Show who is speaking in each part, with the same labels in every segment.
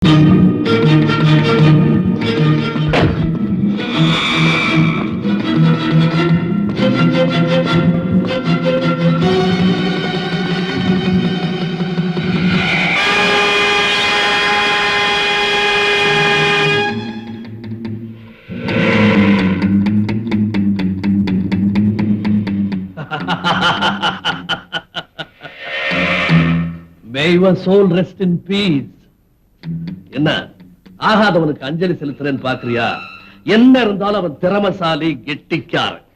Speaker 1: May your soul rest in peace. என்ன ஆகாதவனுக்கு அஞ்சலி செலுத்துறேன்னு பாக்குறியா? என்ன இருந்தாலும் அவன் திறமசாலி, கெட்டிக்காரன்.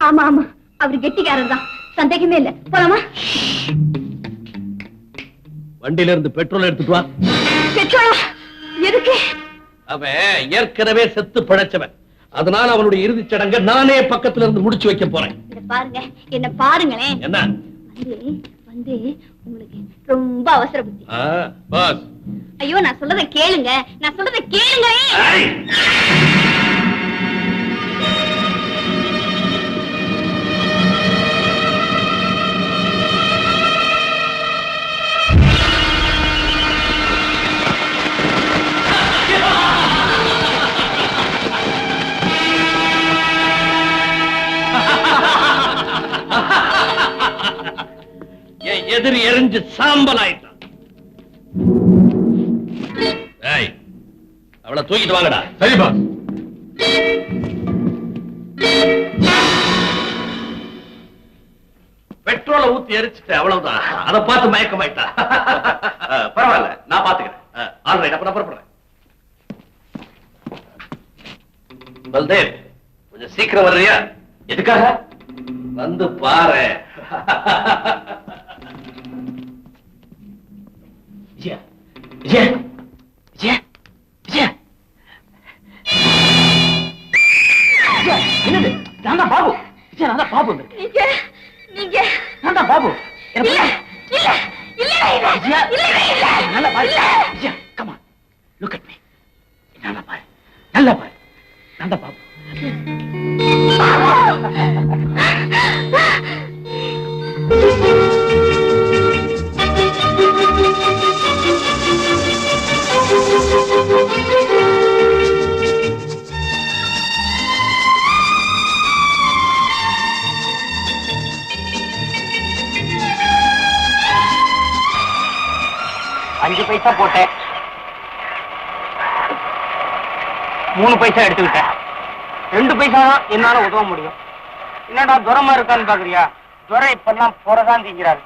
Speaker 2: ஆமா ஆமா, அவர் கெட்டிக்காரன் தான், சந்தேகமே இல்ல. போலாமா?
Speaker 1: வண்டியில இருந்து பெட்ரோல் எடுத்துட்டு வா.
Speaker 2: பெட்ரோலா? எதுக்கு?
Speaker 1: அவன் ஏற்கனவே செத்து பிழைச்சவன். அதனால அவனுடைய இறுதிச் சடங்கை நானே பக்கத்துல இருந்து முடிச்சு வைக்க போறேன்.
Speaker 2: பாருங்க, என்ன பாருங்களேன்.
Speaker 1: என்ன
Speaker 2: வந்து உங்களுக்கு ரொம்ப அவசர புத்தி.
Speaker 1: பாஸ்,
Speaker 2: ஐயோ நான் சொல்றத கேளுங்க, நான் சொல்றத கேளுங்க.
Speaker 1: எதிரி எரிஞ்சு சாம்பல் ஆயிட்டான். அவளை தூக்கிட்டு வாங்கடா.
Speaker 3: சரி பாஸ்.
Speaker 1: பெட்ரோலை ஊத்தி எரிச்சுட்டு அவ்வளவுதான். அதை பார்த்து மயக்கமாயிட்டா. பரவாயில்ல, நான் பாத்துக்கிறேன். ஆல்ரைட், அப்ப நான் புறப்படுறேன். பல்தேவ், கொஞ்சம் சீக்கிரம் வர்றியா? எதுக்காக? வந்து பாரு. விஜயா, விஜயா, விஜயா, விஜயா. என்னது? நான் தான் பாபு. விஜயா, நான் தான் பாபு.
Speaker 2: நீங்க நீங்க
Speaker 1: நான் தான் பாபு.
Speaker 2: இல்ல இல்ல இல்ல இல்ல
Speaker 1: நல்லா பாரு. Vijaya, come on, look at me. நல்லா பாரு, நல்லா பாரு. நான் தான் பாபு.
Speaker 4: அஞ்சு பைசா போட்டேன், 3 பைசா எடுத்துக்கிட்டேன். 2 பைசா தான் என்னால உதவ முடியும். என்னடா துரமா இருக்கான்னு பாக்குறியா? துரை இப்பெல்லாம் போறதான் திங்கிறாரு.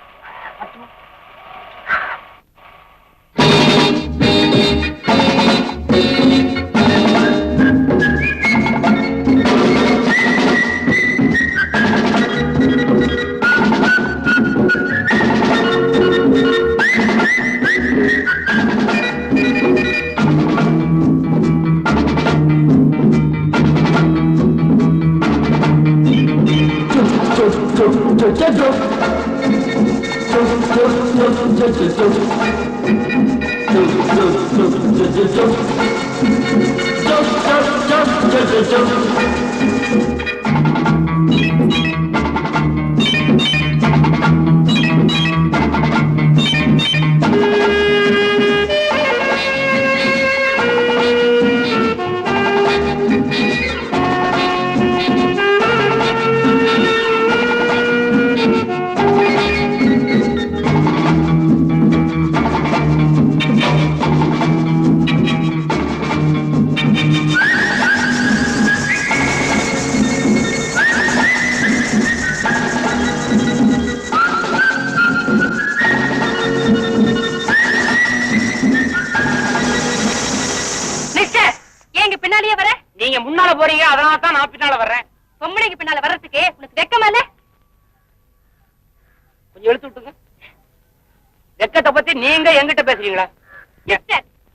Speaker 4: நீங்க முன்னால போறீங்க, அதனால தான் நான் பின்னால வர்றேன்.
Speaker 2: பொம்பளைக்கு பின்னால வர்றதுக்கு உனக்கு வெக்கமா இல்ல?
Speaker 4: கொஞ்சம் எடுத்து விட்டுங்க. வெக்கத்தை பத்தி நீங்க எங்கிட்ட பேசுறீங்களா?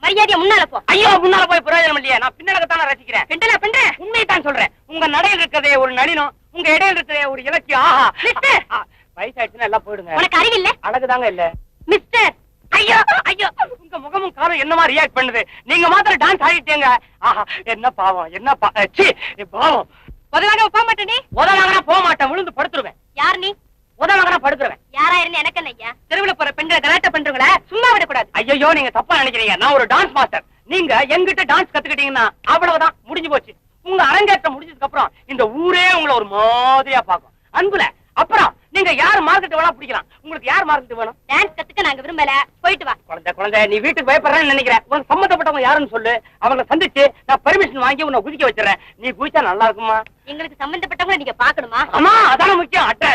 Speaker 2: மரியாதையா முன்னால போ.
Speaker 4: ஐயோ, முன்னால போய் பிரயோஜனம் இல்லையா? நான் பின்னாலதான் ரசிக்கிறேன்.
Speaker 2: கிண்டலா பண்ற?
Speaker 4: உண்மைதான் சொல்றேன். உங்க நடையில் இருக்கிறதே ஒரு நளினம், உங்க இடையில இருக்கிறதே ஒரு இலக்கியம். ஆஹா, வயசாயிடுச்சுன்னா எல்லாம் போயிடுங்க.
Speaker 2: உனக்கு அறிவில்ல?
Speaker 4: அழகுதாங்க இல்ல
Speaker 2: மிஸ்டர்.
Speaker 4: ஐயோ ஐயோ, உங்க முகமும் காலம் என்னமா ரியாக்ட் பண்ணுது. நீங்க மாத்திரம் டான்ஸ் ஆடிட்டீங்க. ஆஹா, என்ன பாவம், என்ன பாவம்.
Speaker 2: உதவாங்க போக மாட்டேன். நீ
Speaker 4: உதவாங்கன்னா போக மாட்டேன், விழுந்து படுத்துருவேன்.
Speaker 2: யார் நீ?
Speaker 4: உதவங்கனா படுக்கிறவன்.
Speaker 2: யாரா இருந்து எனக்கு என்ன ஐயா?
Speaker 4: தெருவுல போற பெண்களை கலாட்ட பண்றவங்கள சும்மா விடக்கூடாது. ஐயோ, நீங்க தப்பா நினைக்கிறீங்க. நான் ஒரு டான்ஸ் மாஸ்டர். நீங்க எங்கிட்ட டான்ஸ் கத்துக்கிட்டீங்கன்னா அவ்வளவுதான், முடிஞ்சு போச்சு. உங்க அரங்கேற்றம் முடிஞ்சதுக்கு அப்புறம் இந்த ஊரே உங்களை ஒரு மாதிரியா பாக்கும். அன்புல அப்புறம் நீங்க யார் மார்க்கெட் வேணா பிடிக்கலாம். உங்களுக்கு யார் மார்க்கெட் வேணும்?
Speaker 2: டான்ஸ் கத்துக்க நாங்க விரும்பல. போயிட்டு வா.
Speaker 4: குழந்தை, நீ வீட்டுக்கு பயப்படுறேன்னு நினைக்கிறேன். உனக்கு சம்பந்தப்பட்டவங்க யாருன்னு சொல்லு. அவங்களை சந்திச்சு நான் பெர்மிஷன் வாங்கி உன்னை குதிக்க வச்சிடறேன். நீ குதிச்சா நல்லா இருக்குமா?
Speaker 2: எங்களுக்கு சம்பந்தப்பட்டவங்களை நீங்க பாக்கணுமா?
Speaker 4: ஆமா, அதான முக்கியம். அட்ரஸ்